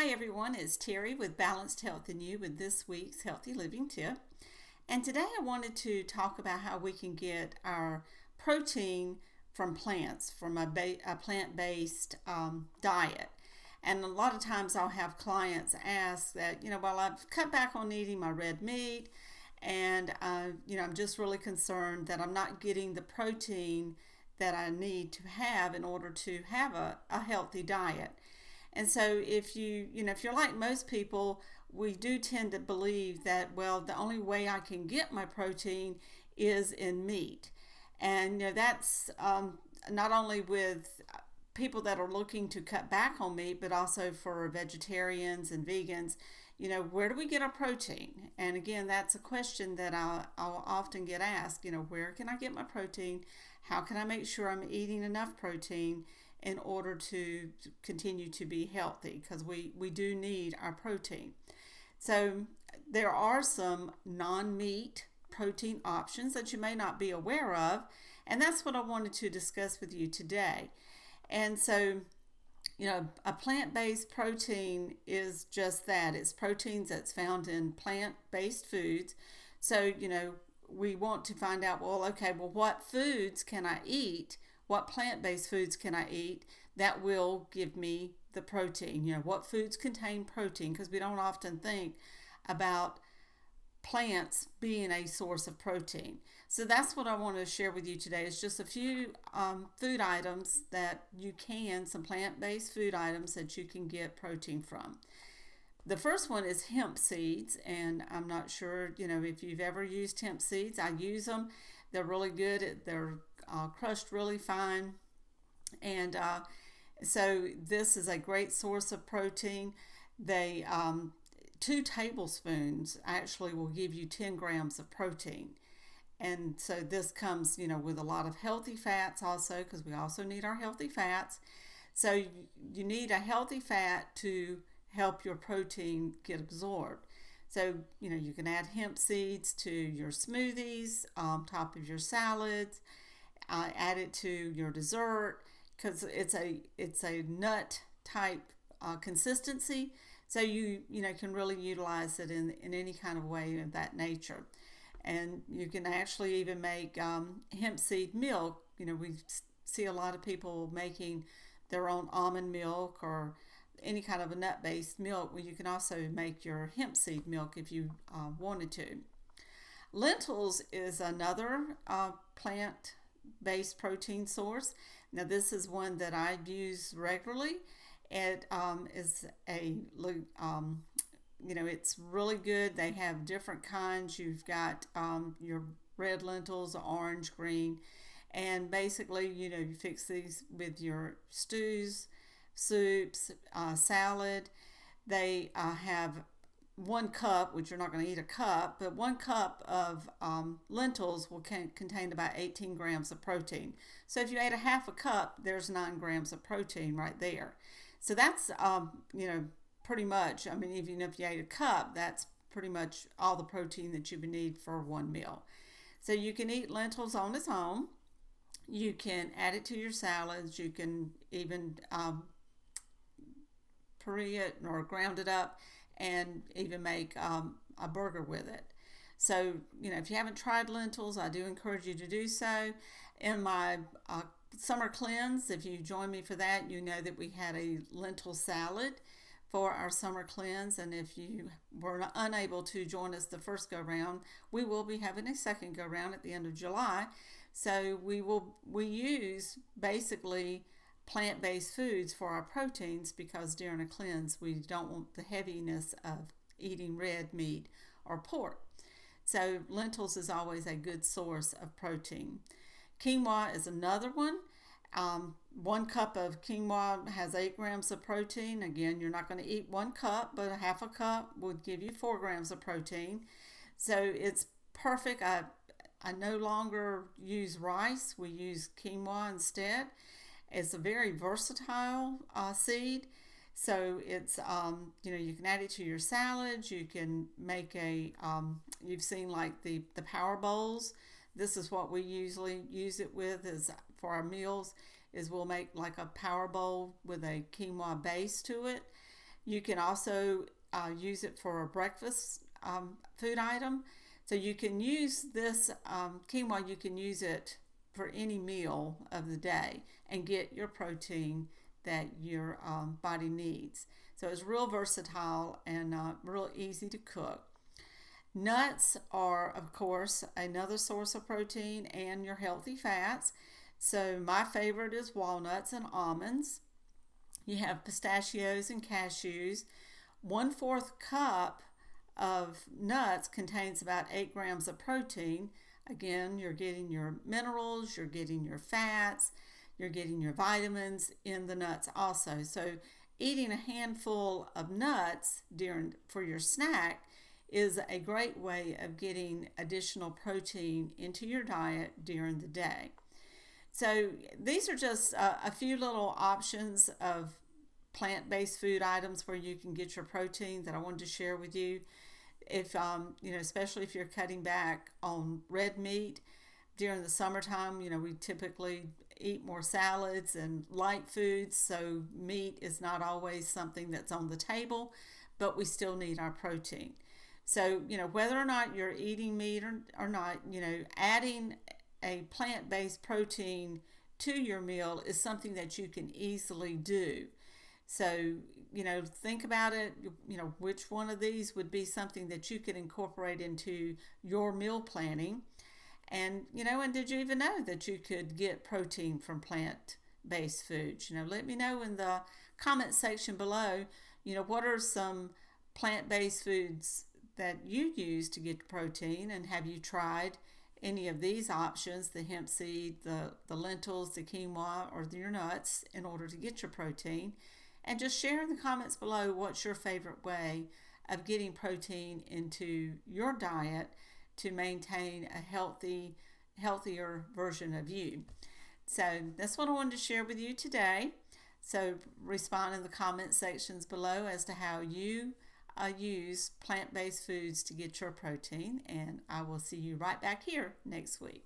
Hi everyone, it's Terry with Balanced Health and You with this week's Healthy Living Tip. And today I wanted to talk about how we can get our protein from plants, from a plant-based diet. And a lot of times I'll have clients ask that, well, I've cut back on eating my red meat and, I'm just really concerned that I'm not getting the protein that I need to have in order to have a healthy diet. And so if you're like most people, we do tend to believe that, well, the only way I can get my protein is in meat. And that's not only with people that are looking to cut back on meat, but also for vegetarians and vegans. Where do we get our protein? And again, that's a question that I'll often get asked. Where can I get my protein? How can I make sure I'm eating enough protein in order to continue to be healthy? Because we do need our protein. So there are some non-meat protein options that you may not be aware of, and that's what I wanted to discuss with you today. And so, a plant-based protein is just that. It's proteins that's found in plant-based foods. So, we want to find out, what foods can I eat? What plant-based foods can I eat that will give me the protein? What foods contain protein? Because we don't often think about plants being a source of protein. So that's what I want to share with you today. It's just a few food items that some plant-based food items that you can get protein from. The first one is hemp seeds, and I'm not sure, if you've ever used hemp seeds. I use them. They're really good. They're crushed really fine. And so this is a great source of protein. They 2 tablespoons actually will give you 10 grams of protein. And so this comes, with a lot of healthy fats also, because we also need our healthy fats. So you need a healthy fat to help your protein get absorbed. So, you can add hemp seeds to your smoothies, top of your salads, add it to your dessert, because it's a nut type consistency. So you can really utilize it in any kind of way of that nature. And you can actually even make hemp seed milk. We see a lot of people making their own almond milk or any kind of a nut-based milk. Well, you can also make your hemp seed milk if you wanted to. Lentils is another plant-based protein source. Now, this is one that I use regularly. It is it's really good. They have different kinds. You've got your red lentils, orange, green, and basically, you fix these with your stews, soups, salad. They have 1 cup, which you're not going to eat a cup, but 1 cup of lentils will contain about 18 grams of protein. So if you ate a half a cup, there's 9 grams of protein right there. So that's, pretty much, even if you ate a cup, that's pretty much all the protein that you would need for one meal. So you can eat lentils on its own. You can add it to your salads. You can even puree it or ground it up and even make a burger with it. So, if you haven't tried lentils, I do encourage you to do so. In my summer cleanse, if you join me for that, you know that we had a lentil salad for our summer cleanse. And if you were unable to join us the first go round, we will be having a second go round at the end of July. So we use basically plant-based foods for our proteins, because during a cleanse we don't want the heaviness of eating red meat or pork. So lentils is always a good source of protein. Quinoa is another one. 1 cup of quinoa has 8 grams of protein. Again, you're not going to eat 1 cup, but a half a cup would give you 4 grams of protein. So it's perfect. I no longer use rice. We use quinoa instead. It's a very versatile seed. So it's, you can add it to your salads. You can make you've seen like the power bowls. This is what we usually use it with is for our meals, is we'll make like a power bowl with a quinoa base to it. You can also use it for a breakfast food item. So you can use this quinoa, you can use it for any meal of the day and get your protein that your body needs. So it's real versatile and real easy to cook. Nuts are, of course, another source of protein and your healthy fats. So my favorite is walnuts and almonds. You have pistachios and cashews. 1/4 cup of nuts contains about 8 grams of protein. Again, you're getting your minerals, you're getting your fats, you're getting your vitamins in the nuts also. So eating a handful of nuts for your snack is a great way of getting additional protein into your diet during the day. So these are just a few little options of plant-based food items where you can get your protein that I wanted to share with you. If especially if you're cutting back on red meat during the summertime, we typically eat more salads and light foods, so meat is not always something that's on the table, but we still need our protein. So whether or not you're eating meat or not, adding a plant-based protein to your meal is something that you can easily do. So, think about it, which one of these would be something that you could incorporate into your meal planning. And, and did you even know that you could get protein from plant-based foods? Let me know in the comment section below, what are some plant-based foods that you use to get protein, and have you tried any of these options, the hemp seed, the lentils, the quinoa, or your nuts in order to get your protein? And just share in the comments below what's your favorite way of getting protein into your diet to maintain a healthier version of you. So that's what I wanted to share with you today. So respond in the comment sections below as to how you use plant-based foods to get your protein, and I will see you right back here next week.